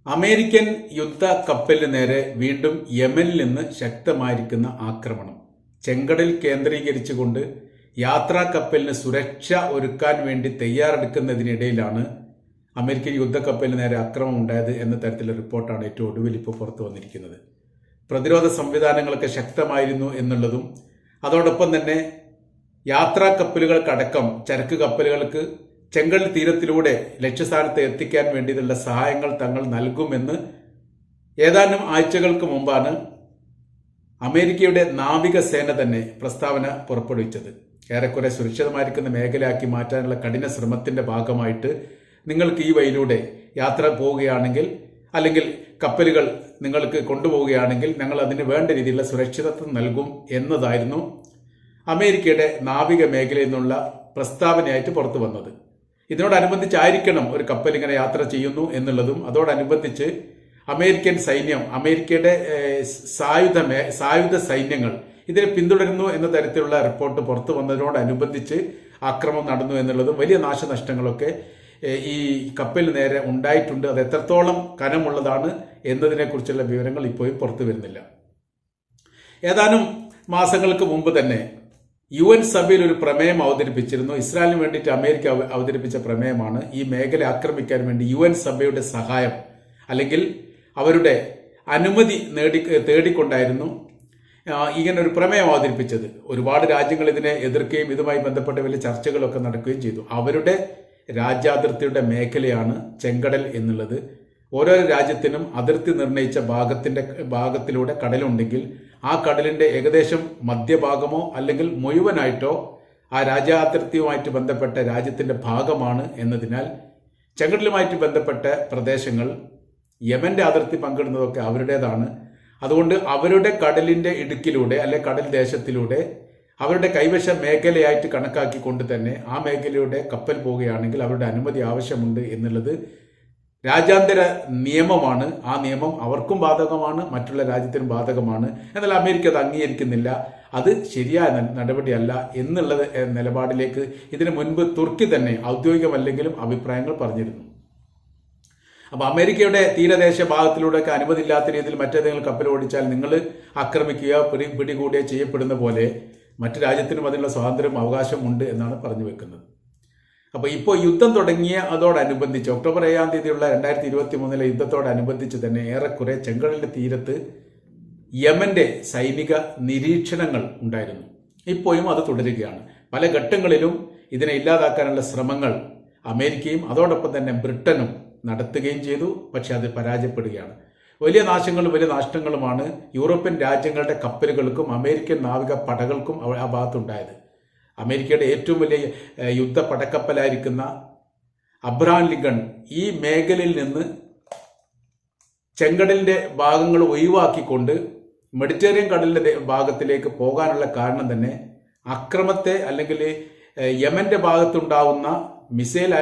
American യുദ്ധ കപ്പലിന് നേരെ വീണ്ടും യമനിൽ നിന്ന് ശക്തമായിരിക്കുന്ന ആക്രമണം. ചെങ്കടൽ കേന്ദ്രീകരിച്ചുകൊണ്ട് യാത്രാ കപ്പലിന് സുരക്ഷ ഒരുക്കാൻ വേണ്ടി തയ്യാറെടുക്കുന്നതിനിടയിലാണ് അമേരിക്കൻ യുദ്ധക്കപ്പലിന് നേരെ ആക്രമണം ഉണ്ടായത് എന്ന തരത്തിലുള്ള റിപ്പോർട്ടാണ് ഏറ്റവും ഒടുവിൽ ഇപ്പോൾ പുറത്തു വന്നിരിക്കുന്നത്. പ്രതിരോധ സംവിധാനങ്ങളൊക്കെ ശക്തമായിരുന്നു എന്നുള്ളതും അതോടൊപ്പം തന്നെ യാത്രാ കപ്പലുകൾക്കടക്കം ചരക്ക് കപ്പലുകൾക്ക് ചെങ്കടൽ തീരത്തിലൂടെ ലക്ഷ്യസ്ഥാനത്ത് എത്തിക്കാൻ വേണ്ടിയിട്ടുള്ള സഹായങ്ങൾ തങ്ങൾ നൽകുമെന്ന് ഏതാനും ആഴ്ചകൾക്ക് മുമ്പാണ് അമേരിക്കയുടെ നാവികസേന തന്നെ പ്രസ്താവന പുറപ്പെടുവിച്ചത്. ഏറെക്കുറെ സുരക്ഷിതമായിരിക്കുന്ന മേഖലയാക്കി മാറ്റാനുള്ള കഠിന ശ്രമത്തിന്റെ ഭാഗമായിട്ട് നിങ്ങൾക്ക് ഈ വഴിയിലൂടെ യാത്ര പോവുകയാണെങ്കിൽ അല്ലെങ്കിൽ കപ്പലുകൾ നിങ്ങൾക്ക് കൊണ്ടുപോവുകയാണെങ്കിൽ ഞങ്ങൾ അതിന് വേണ്ട രീതിയിലുള്ള സുരക്ഷിതത്വം നൽകും എന്നതായിരുന്നു അമേരിക്കയുടെ നാവിക മേഖലയിൽ നിന്നുള്ള പ്രസ്താവനയായിട്ട് പുറത്തു വന്നത്. ഇതിനോടനുബന്ധിച്ചായിരിക്കണം ഒരു കപ്പൽ ഇങ്ങനെ യാത്ര ചെയ്യുന്നു എന്നുള്ളതും അതോടനുബന്ധിച്ച് അമേരിക്കൻ സൈന്യം, അമേരിക്കയുടെ സായുധ സൈന്യങ്ങൾ ഇതിനെ പിന്തുടരുന്നു എന്ന തരത്തിലുള്ള റിപ്പോർട്ട് പുറത്തു വന്നതിനോടനുബന്ധിച്ച് ആക്രമണം നടന്നു എന്നുള്ളതും വലിയ നാശനഷ്ടങ്ങളൊക്കെ ഈ കപ്പലിന് നേരെ ഉണ്ടായിട്ടുണ്ട്. അത് എത്രത്തോളം കനമുള്ളതാണ് എന്നതിനെക്കുറിച്ചുള്ള വിവരങ്ങൾ ഇപ്പോഴും പുറത്തു വരുന്നില്ല. ഏതാനും മാസങ്ങൾക്ക് മുമ്പ് തന്നെ UN സഭയിൽ ഒരു പ്രമേയം അവതരിപ്പിച്ചിരുന്നു. ഇസ്രായേലിന് വേണ്ടിയിട്ട് അമേരിക്ക അവതരിപ്പിച്ച പ്രമേയമാണ് ഈ മേഖല ആക്രമിക്കാൻ വേണ്ടി UN സഭയുടെ സഹായം അല്ലെങ്കിൽ അവരുടെ അനുമതി തേടിക്കൊണ്ടായിരുന്നു ഇങ്ങനെ ഒരു പ്രമേയം അവതരിപ്പിച്ചത്. ഒരുപാട് രാജ്യങ്ങൾ ഇതിനെ എതിർക്കുകയും ഇതുമായി ബന്ധപ്പെട്ട വലിയ ചർച്ചകളൊക്കെ നടക്കുകയും ചെയ്തു. അവരുടെ രാജ്യാതിർത്തിയുടെ മേഖലയാണ് ചെങ്കടൽ എന്നുള്ളത്. ഓരോ രാജ്യത്തിനും അതിർത്തി നിർണയിച്ച ഭാഗത്തിലൂടെ കടലുണ്ടെങ്കിൽ ആ കടലിന്റെ ഏകദേശം മധ്യഭാഗമോ അല്ലെങ്കിൽ മുഴുവനായിട്ടോ ആ രാജ്യാതിർത്തിയുമായിട്ട് ബന്ധപ്പെട്ട രാജ്യത്തിന്റെ ഭാഗമാണ് എന്നതിനാൽ ചെങ്കടലുമായിട്ട് ബന്ധപ്പെട്ട പ്രദേശങ്ങൾ യമന്റെ അതിർത്തി പങ്കിടുന്നതൊക്കെ അവരുടേതാണ്. അതുകൊണ്ട് അവരുടെ കടലിന്റെ ഇടുക്കിലൂടെ അല്ലെ കടൽ ദേശത്തിലൂടെ അവരുടെ കൈവശ മേഖലയായിട്ട് കണക്കാക്കിക്കൊണ്ട് തന്നെ ആ മേഖലയുടെ കപ്പൽ പോവുകയാണെങ്കിൽ അവരുടെ അനുമതി ആവശ്യമുണ്ട് എന്നുള്ളത് രാജ്യാന്തര നിയമമാണ്. ആ നിയമം അവർക്കും ബാധകമാണ്, മറ്റുള്ള രാജ്യത്തിനും ബാധകമാണ്. എന്നാൽ അമേരിക്ക അത് അംഗീകരിക്കുന്നില്ല. അത് ശരിയായ നടപടിയല്ല എന്നുള്ള നിലപാടിലേക്ക് ഇതിനു മുൻപ് തുർക്കി തന്നെ ഔദ്യോഗികമല്ലെങ്കിലും അഭിപ്രായങ്ങൾ പറഞ്ഞിരുന്നു. അപ്പൊ അമേരിക്കയുടെ തീരദേശ ഭാഗത്തിലൂടെയൊക്കെ അനുമതിയില്ലാത്ത രീതിയിൽ മറ്റേതെങ്കിലും കപ്പൽ ഓടിച്ചാൽ നിങ്ങൾ ആക്രമിക്കുക, പിടികൂടുകയോ ചെയ്യപ്പെടുന്ന പോലെ മറ്റു രാജ്യത്തിനും അതിനുള്ള സ്വാതന്ത്ര്യം അവകാശമുണ്ട് എന്നാണ് പറഞ്ഞു വെക്കുന്നത്. അപ്പൊ ഇപ്പോൾ യുദ്ധം തുടങ്ങിയ അതോടനുബന്ധിച്ച് ഒക്ടോബർ 7-ാം തീയതിയുള്ള 2023 യുദ്ധത്തോടനുബന്ധിച്ച് തന്നെ ഏറെക്കുറെ ചെങ്കടലിന്റെ തീരത്ത് യമന്റെ സൈനിക നിരീക്ഷണങ്ങൾ ഉണ്ടായിരുന്നു. ഇപ്പോഴും അത് തുടരുകയാണ്. പല ഘട്ടങ്ങളിലും ഇതിനെ ഇല്ലാതാക്കാനുള്ള ശ്രമങ്ങൾ അമേരിക്കയും അതോടൊപ്പം തന്നെ ബ്രിട്ടനും നടത്തുകയും ചെയ്തു. പക്ഷെ അത് പരാജയപ്പെടുകയാണ്. വലിയ നാശങ്ങളും വലിയ നഷ്ടങ്ങളുമാണ് യൂറോപ്യൻ രാജ്യങ്ങളുടെ കപ്പലുകൾക്കും അമേരിക്കൻ നാവിക പടകൾക്കും ആ ഭാഗത്തുണ്ടായത്. അമേരിക്കയുടെ ഏറ്റവും വലിയ യുദ്ധ പടക്കപ്പലായിരിക്കുന്ന അബ്രഹാം ലിങ്കൺ ഈ മേഖലയിൽ നിന്ന് ചെങ്കടലിന്റെ ഭാഗങ്ങൾ ഒഴിവാക്കിക്കൊണ്ട് മെഡിറ്ററേനിയൻ കടലിന്റെ ഭാഗത്തിലേക്ക് പോകാനുള്ള കാരണം തന്നെ അക്രമത്തെ അല്ലെങ്കിൽ യമന്റെ ഭാഗത്തുണ്ടാവുന്ന മിസൈൽ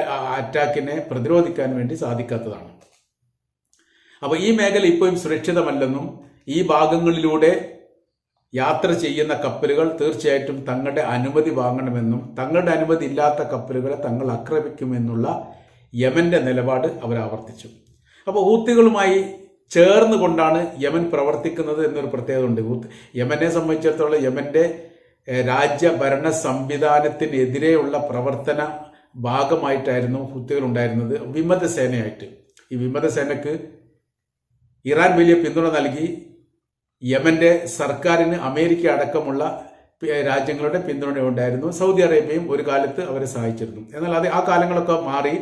അറ്റാക്കിനെ പ്രതിരോധിക്കാൻ വേണ്ടി സാധിക്കാത്തതാണ്. അപ്പൊ ഈ മേഖല ഇപ്പോഴും സുരക്ഷിതമല്ലെന്നും ഈ ഭാഗങ്ങളിലൂടെ യാത്ര ചെയ്യുന്ന കപ്പലുകൾ തീർച്ചയായിട്ടും തങ്ങളുടെ അനുമതി വാങ്ങണമെന്നും തങ്ങളുടെ അനുമതി ഇല്ലാത്ത കപ്പലുകളെ തങ്ങൾ ആക്രമിക്കുമെന്നുള്ള യമന്റെ നിലപാട് അവർ ആവർത്തിച്ചു. അപ്പോൾ ഹൂത്തികളുമായി ചേർന്നുകൊണ്ടാണ് യമൻ പ്രവർത്തിക്കുന്നത് എന്നൊരു പ്രത്യേകത ഉണ്ട്. യമനെ സംബന്ധിച്ചിടത്തോളം യമന്റെ രാജ്യഭരണ സംവിധാനത്തിനെതിരെയുള്ള പ്രവർത്തന ഭാഗമായിട്ടായിരുന്നു ഹൂത്തികൾ ഉണ്ടായിരുന്നത്, വിമതസേനയായിട്ട്. ഈ വിമതസേനക്ക് ഇറാൻ വലിയ പിന്തുണ നൽകി. യമന്റെ സർക്കാരിന് അമേരിക്ക അടക്കമുള്ള രാജ്യങ്ങളുടെ പിന്തുണ ഉണ്ടായിരുന്നു. സൗദി അറേബ്യയും ഒരു കാലത്ത് അവരെ സഹായിച്ചിരുന്നു. എന്നാൽ അത് ആ കാലങ്ങളൊക്കെ മാറി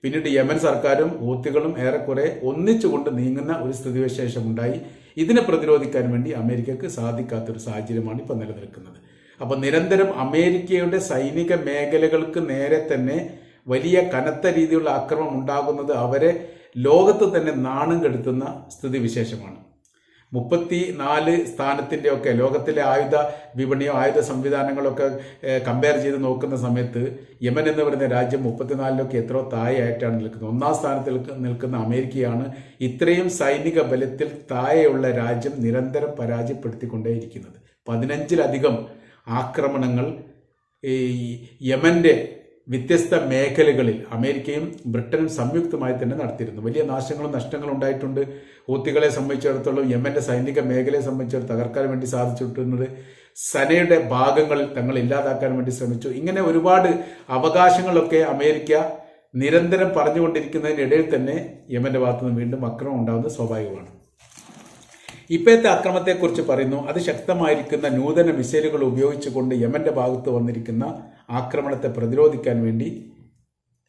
പിന്നീട് യമൻ സർക്കാരും ഹൂത്തികളും ഏറെക്കുറെ ഒന്നിച്ചുകൊണ്ട് നീങ്ങുന്ന ഒരു സ്ഥിതിവിശേഷം ഉണ്ടായി. ഇതിനെ പ്രതിരോധിക്കാൻ വേണ്ടി അമേരിക്കക്ക് സാധിക്കാത്തൊരു സാഹചര്യമാണ് ഇപ്പോൾ നിലനിൽക്കുന്നത്. അപ്പൊ നിരന്തരം അമേരിക്കയുടെ സൈനിക മേഖലകൾക്ക് നേരെ തന്നെ വലിയ കനത്ത രീതിയിലുള്ള ആക്രമണം ഉണ്ടാകുന്നത് അവരെ ലോകത്ത് തന്നെ നാണം കെടുത്തുന്ന സ്ഥിതിവിശേഷമാണ്. 34 സ്ഥാനത്തിന്റെ ഒക്കെ ലോകത്തിലെ ആയുധ വിപണിയോ ആയുധ സംവിധാനങ്ങളൊക്കെ കമ്പയർ ചെയ്ത് നോക്കുന്ന സമയത്ത് യമൻ എന്ന് പറയുന്ന രാജ്യം 34 എത്രയോ താഴെയായിട്ടാണ് നിൽക്കുന്നത്. 1-ാം സ്ഥാനത്തിൽ നിൽക്കുന്ന അമേരിക്കയാണ് ഇത്രയും സൈനിക ബലത്തിൽ താഴെയുള്ള രാജ്യം നിരന്തരം പരാജയപ്പെടുത്തിക്കൊണ്ടേയിരിക്കുന്നത്. 15-ലധികം ആക്രമണങ്ങൾ ഈ യമന്റെ വ്യത്യസ്ത മേഖലകളിൽ അമേരിക്കയും ബ്രിട്ടനും സംയുക്തമായി തന്നെ നടത്തിയിരുന്നു. വലിയ നാശങ്ങളും നഷ്ടങ്ങളും ഉണ്ടായിട്ടുണ്ട്. ഹൂത്തികളെ സംബന്ധിച്ചിടത്തോളം യമന്റെ സൈനിക മേഖലയെ സംബന്ധിച്ചിടത്തോളം തകർക്കാൻ വേണ്ടി സാധിച്ചിട്ടുള്ളത്. സനയുടെ ഭാഗങ്ങളിൽ തങ്ങൾ ഇല്ലാതാക്കാൻ വേണ്ടി ശ്രമിച്ചു. ഇങ്ങനെ ഒരുപാട് അവകാശങ്ങളൊക്കെ അമേരിക്ക നിരന്തരം പറഞ്ഞുകൊണ്ടിരിക്കുന്നതിനിടയിൽ തന്നെ യമന്റെ ഭാഗത്തു നിന്ന് വീണ്ടും ആക്രമണം ഉണ്ടാകുന്നത് സ്വാഭാവികമാണ്. ഇപ്പോഴത്തെ ആക്രമണത്തെക്കുറിച്ച് പറയുന്നു, അതിശക്തമായിരിക്കുന്ന നൂതന മിസൈലുകൾ ഉപയോഗിച്ചുകൊണ്ട് യമന്റെ ഭാഗത്ത് വന്നിരിക്കുന്ന ആക്രമണത്തെ പ്രതിരോധിക്കാൻ വേണ്ടി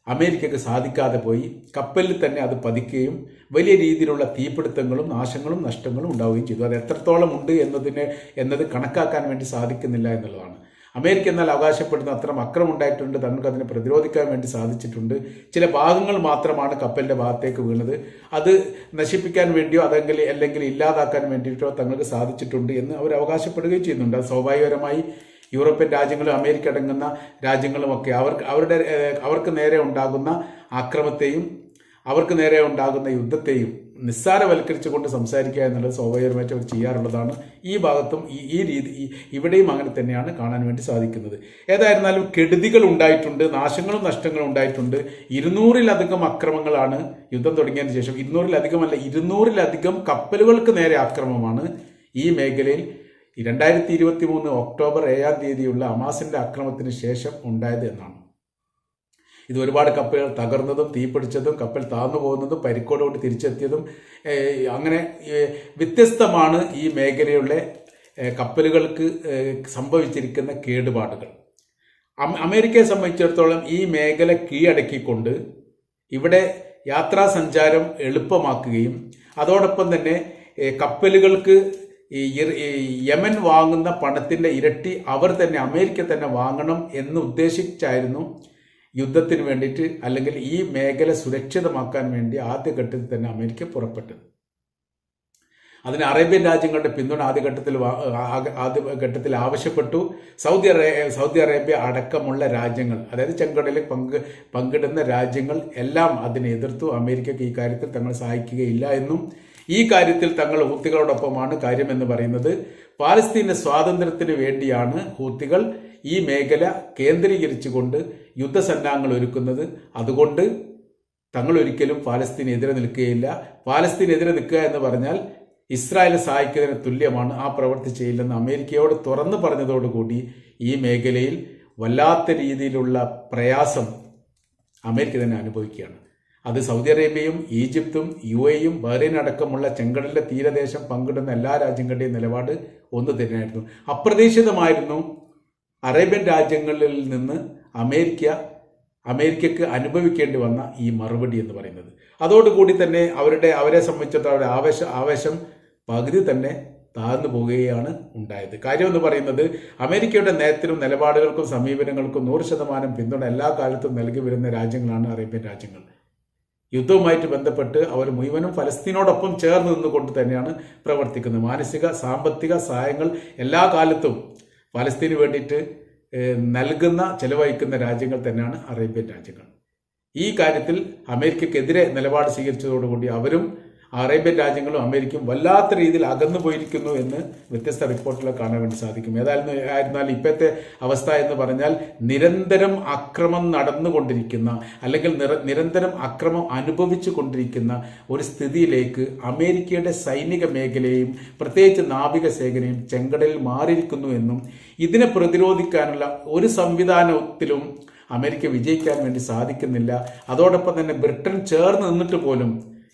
അമേരിക്കക്ക് സാധിക്കാതെ പോയി. കപ്പലിൽ തന്നെ അത് പതിക്കുകയും വലിയ രീതിയിലുള്ള തീപിടുത്തങ്ങളും നാശങ്ങളും നഷ്ടങ്ങളും ഉണ്ടാവുകയും ചെയ്തു. അത് എത്രത്തോളം ഉണ്ട് എന്നത് കണക്കാക്കാൻ വേണ്ടി സാധിക്കുന്നില്ല എന്നുള്ളതാണ്. അമേരിക്ക എന്നാൽ അവകാശപ്പെടുന്ന അത്തരം അക്രമം ഉണ്ടായിട്ടുണ്ട്, തങ്ങൾക്ക് അതിനെ പ്രതിരോധിക്കാൻ വേണ്ടി സാധിച്ചിട്ടുണ്ട്. ചില ഭാഗങ്ങൾ മാത്രമാണ് കപ്പലിന്റെ ഭാഗത്തേക്ക് വീണത്. അത് നശിപ്പിക്കാൻ വേണ്ടിയോ അല്ലെങ്കിൽ ഇല്ലാതാക്കാൻ വേണ്ടിയിട്ടോ തങ്ങൾക്ക് സാധിച്ചിട്ടുണ്ട് എന്ന് അവർ അവകാശപ്പെടുകയും ചെയ്യുന്നുണ്ട്. അത് സ്വാഭാവികപരമായി യൂറോപ്യൻ രാജ്യങ്ങളും അമേരിക്ക അടങ്ങുന്ന രാജ്യങ്ങളുമൊക്കെ അവർക്ക് നേരെ ഉണ്ടാകുന്ന ആക്രമത്തെയും അവർക്ക് നേരെ ഉണ്ടാകുന്ന യുദ്ധത്തെയും നിസ്സാരവൽക്കരിച്ചുകൊണ്ട് സംസാരിക്കുക എന്നുള്ളത് സ്വാഭാവികമായിട്ട് അവർ ചെയ്യാറുള്ളതാണ്. ഈ ഭാഗത്തും ഈ രീതി ഇവിടെയും അങ്ങനെ തന്നെയാണ് കാണാൻ വേണ്ടി സാധിക്കുന്നത്. ഏതായിരുന്നാലും കെടുതികൾ ഉണ്ടായിട്ടുണ്ട്, നാശങ്ങളും നഷ്ടങ്ങളും ഉണ്ടായിട്ടുണ്ട്. 200-ലധികം അക്രമങ്ങളാണ് യുദ്ധം തുടങ്ങിയതിന് ശേഷം, 200-ലധികം കപ്പലുകൾക്ക് നേരെ ആക്രമണമാണ് ഈ മേഖലയിൽ 2023 ഒക്ടോബർ 7 ഹമാസിന്റെ ആക്രമണത്തിന് ശേഷം ഉണ്ടായത് എന്നാണ്. ഇത് ഒരുപാട് കപ്പലുകൾ തകർന്നതും തീപിടിച്ചതും കപ്പൽ താഴ്ന്നു പോകുന്നതും പരിക്കോടുകൂടി തിരിച്ചെത്തിയതും അങ്ങനെ വ്യത്യസ്തമാണ് ഈ മേഖലയിലെ കപ്പലുകൾക്ക് സംഭവിച്ചിരിക്കുന്ന കേടുപാടുകൾ. അമേരിക്കയെ സംബന്ധിച്ചിടത്തോളം ഈ മേഖല കീഴടക്കിക്കൊണ്ട് ഇവിടെ യാത്രാ സഞ്ചാരം എളുപ്പമാക്കുകയും അതോടൊപ്പം തന്നെ കപ്പലുകൾക്ക് യമൻ വാങ്ങുന്ന പണത്തിന്റെ ഇരട്ടി അവർ തന്നെ അമേരിക്ക തന്നെ വാങ്ങണം എന്ന് ഉദ്ദേശിച്ചായിരുന്നു യുദ്ധത്തിന് വേണ്ടിയിട്ട് അല്ലെങ്കിൽ ഈ മേഖല സുരക്ഷിതമാക്കാൻ വേണ്ടി ആദ്യഘട്ടത്തിൽ തന്നെ അമേരിക്ക പുറപ്പെട്ടത്. അതിന് അറേബ്യൻ രാജ്യങ്ങളുടെ പിന്തുണ ആദ്യഘട്ടത്തിൽ ആവശ്യപ്പെട്ടു. സൗദി അറേബ്യ അടക്കമുള്ള രാജ്യങ്ങൾ, അതായത് ചെങ്കടലിൽ പങ്കിടുന്ന രാജ്യങ്ങൾ എല്ലാം അതിനെ എതിർത്തു. അമേരിക്കക്ക് ഈ കാര്യത്തിൽ തങ്ങൾ സഹായിക്കുകയില്ല എന്നും ഈ കാര്യത്തിൽ തങ്ങൾ ഹൂത്തികളോടൊപ്പമാണ് കാര്യമെന്ന് പറയുന്നത്. പാലസ്തീന്റെ സ്വാതന്ത്ര്യത്തിന് വേണ്ടിയാണ് ഹൂത്തികൾ ഈ മേഖല കേന്ദ്രീകരിച്ചുകൊണ്ട് യുദ്ധസന്നാഹങ്ങൾ ഒരുക്കുന്നത്. അതുകൊണ്ട് തങ്ങൾ ഒരിക്കലും പാലസ്തീനെതിരെ നിൽക്കുകയില്ല. പാലസ്തീനെതിരെ നിൽക്കുക എന്ന് പറഞ്ഞാൽ ഇസ്രായേലിനെ സഹായിക്കുന്നതിന് തുല്യമാണ്. ആ പ്രവൃത്തി ചെയ്യില്ലെന്ന് അമേരിക്കയോട് തുറന്നു പറഞ്ഞതോടുകൂടി ഈ മേഖലയിൽ വല്ലാത്ത രീതിയിലുള്ള പ്രയാസം അമേരിക്ക തന്നെ അനുഭവിക്കുകയാണ്. അത് സൗദി അറേബ്യയും ഈജിപ്തും UAEയും ബഹ്റൈൻ അടക്കമുള്ള ചെങ്കടലിന്റെ തീരദേശം പങ്കിടുന്ന എല്ലാ രാജ്യങ്ങളുടെയും നിലപാട് ഒന്ന് തന്നെയായിരുന്നു. അപ്രതീക്ഷിതമായിരുന്നു അറേബ്യൻ രാജ്യങ്ങളിൽ നിന്ന് അമേരിക്കക്ക് അനുഭവിക്കേണ്ടി വന്ന ഈ മറുപടി എന്ന് പറയുന്നത്. അതോടുകൂടി തന്നെ അവരെ സംബന്ധിച്ചിടത്തോളം ആവേശം പകുതി തന്നെ താഴ്ന്നു പോവുകയാണ് ഉണ്ടായത്. കാര്യമെന്ന് പറയുന്നത് അമേരിക്കയുടെ നയത്തിനും നിലപാടുകൾക്കും സമീപനങ്ങൾക്കും 100% പിന്തുണ എല്ലാ കാലത്തും നൽകി വരുന്ന രാജ്യങ്ങളാണ് അറേബ്യൻ രാജ്യങ്ങൾ. യുദ്ധവുമായിട്ട് ബന്ധപ്പെട്ട് അവർ മുഴുവനും ഫലസ്തീനോടൊപ്പം ചേർന്ന് നിന്നുകൊണ്ട് തന്നെയാണ് പ്രവർത്തിക്കുന്നത്. മാനസിക സാമ്പത്തിക സഹായങ്ങൾ എല്ലാ കാലത്തും ഫലസ്തീന് വേണ്ടിയിട്ട് ചെലവഴിക്കുന്ന രാജ്യങ്ങൾ തന്നെയാണ് അറേബ്യൻ രാജ്യങ്ങൾ. ഈ കാര്യത്തിൽ അമേരിക്കക്കെതിരെ നിലപാട് സ്വീകരിച്ചതോടുകൂടി അവരും അറേബ്യൻ രാജ്യങ്ങളും അമേരിക്കയും വല്ലാത്ത രീതിയിൽ അകന്നു പോയിരിക്കുന്നു എന്ന് വ്യത്യസ്ത റിപ്പോർട്ടുകൾ കാണാൻ വേണ്ടി സാധിക്കും. ഏതായിരുന്നാലും ഇപ്പോഴത്തെ അവസ്ഥ എന്ന് പറഞ്ഞാൽ നിരന്തരം അക്രമം നടന്നുകൊണ്ടിരിക്കുന്ന അല്ലെങ്കിൽ നിരന്തരം അക്രമം അനുഭവിച്ചു കൊണ്ടിരിക്കുന്ന ഒരു സ്ഥിതിയിലേക്ക് അമേരിക്കയുടെ സൈനിക മേഖലയും പ്രത്യേകിച്ച് നാവികസേനയും ചെങ്കടലിൽ മാറിയിരിക്കുന്നു എന്നും ഇതിനെ പ്രതിരോധിക്കാനുള്ള ഒരു സംവിധാനത്തിലും അമേരിക്ക വിജയിക്കാൻ വേണ്ടി സാധിക്കുന്നില്ല. അതോടൊപ്പം തന്നെ ബ്രിട്ടൻ ചേർന്ന് നിന്നിട്ട് പോലും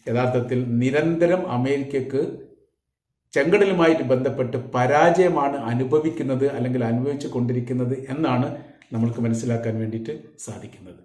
യഥാർത്ഥത്തിൽ നിരന്തരം അമേരിക്കക്ക് ചെങ്കടലുമായിട്ട് ബന്ധപ്പെട്ട് പരാജയമാണ് അനുഭവിക്കുന്നത് അല്ലെങ്കിൽ അനുഭവിച്ചു കൊണ്ടിരിക്കുന്നത് എന്നാണ് നമ്മൾക്ക് മനസ്സിലാക്കാൻ വേണ്ടിയിട്ട് സാധിക്കുന്നത്.